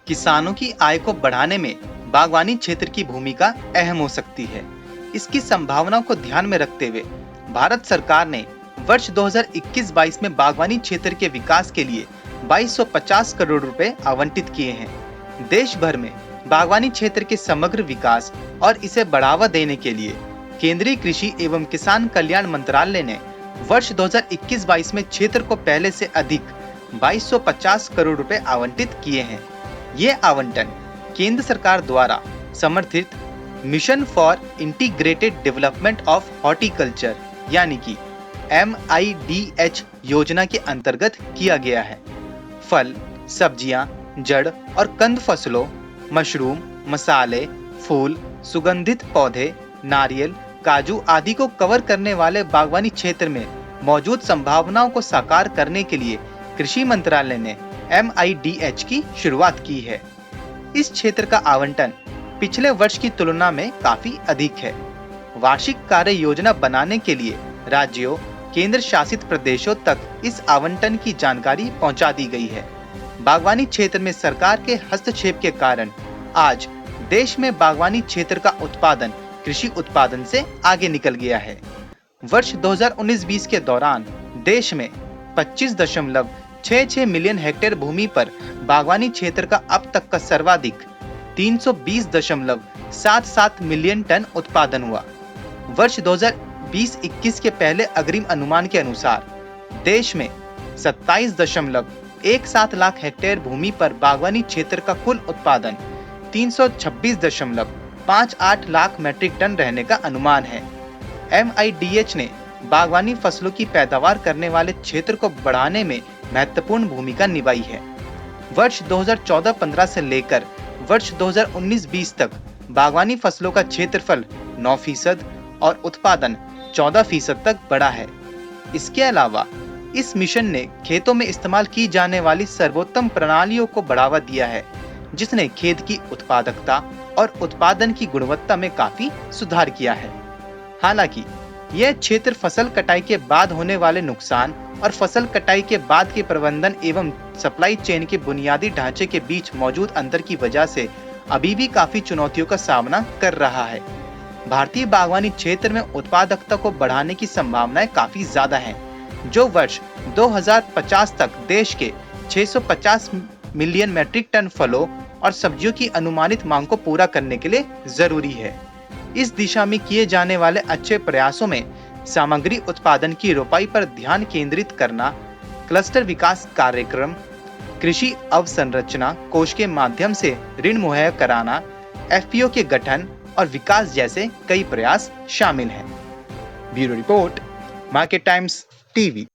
किसानों की आय को बढ़ाने में बागवानी क्षेत्र की भूमिका अहम हो सकती है। इसकी संभावनाओं को ध्यान में रखते हुए भारत सरकार ने वर्ष 2021-22 में बागवानी क्षेत्र के विकास के लिए 2250 करोड़ रुपए आवंटित किए हैं। देश भर में बागवानी क्षेत्र के समग्र विकास और इसे बढ़ावा देने के लिए केंद्रीय कृषि एवं किसान कल्याण मंत्रालय ने वर्ष 2021-22 में क्षेत्र को पहले से अधिक 2250 करोड़ रुपए आवंटित किए हैं। ये आवंटन केंद्र सरकार द्वारा समर्थित mission for integrated development of horticulture यानी कि MIDH योजना के अंतर्गत किया गया है। फल, सब्जियां, जड़ और कंद फसलों, मशरूम, मसाले, फूल, सुगंधित पौधे, नारियल, काजू आदि को कवर करने वाले बागवानी क्षेत्र में मौजूद संभावनाओं को साकार करने के लिए कृषि मंत्रालय ने MIDH की शुरुआत की है। इस क्षेत्र का आवंटन पिछले वर्ष की तुलना में काफी अधिक है। वार्षिक कार्य योजना बनाने के लिए राज्यों, केंद्र शासित प्रदेशों तक इस आवंटन की जानकारी पहुंचा दी गई है। बागवानी क्षेत्र में सरकार के हस्तक्षेप के कारण आज देश में बागवानी क्षेत्र का उत्पादन कृषि उत्पादन से आगे निकल गया है। वर्ष 2019-20 के दौरान देश में 25.66 मिलियन हेक्टेयर भूमि पर बागवानी क्षेत्र का अब तक का सर्वाधिक 320.77 मिलियन टन उत्पादन हुआ। वर्ष 2020-21 के पहले अग्रिम अनुमान के अनुसार देश में 27.17 लाख हेक्टेयर भूमि पर बागवानी क्षेत्र का कुल उत्पादन 326.58 लाख मैट्रिक टन रहने का अनुमान है। MIDH ने बागवानी फसलों की पैदावार करने वाले क्षेत्र को बढ़ाने में महत्वपूर्ण भूमिका निभाई है। वर्ष 2014-15 से लेकर वर्ष 2019-20 तक बागवानी फसलों का क्षेत्रफल 9% और उत्पादन 14% तक बढ़ा है। इसके अलावा इस मिशन ने खेतों में इस्तेमाल की जाने वाली सर्वोत्तम प्रणालियों को बढ़ावा दिया है, जिसने खेत की उत्पादकता और उत्पादन की गुणवत्ता में काफी सुधार किया है। हालांकि यह क्षेत्र फसल कटाई के बाद होने वाले नुकसान और फसल कटाई के बाद के प्रबंधन एवं सप्लाई चेन के बुनियादी ढांचे के बीच मौजूद अंतर की वजह से अभी भी काफी चुनौतियों का सामना कर रहा है। भारतीय बागवानी क्षेत्र में उत्पादकता को बढ़ाने की संभावनाएं काफी ज्यादा हैं, जो वर्ष 2050 तक देश के 650 मिलियन मैट्रिक टन फलों और सब्जियों की अनुमानित मांग को पूरा करने के लिए जरूरी है। इस दिशा में किए जाने वाले अच्छे प्रयासों में सामग्री उत्पादन की रोपाई पर ध्यान केंद्रित करना, क्लस्टर विकास कार्यक्रम, कृषि अवसंरचना कोष के माध्यम से ऋण मुहैया कराना, FPO के गठन और विकास जैसे कई प्रयास शामिल हैं। Bureau report, market times TV.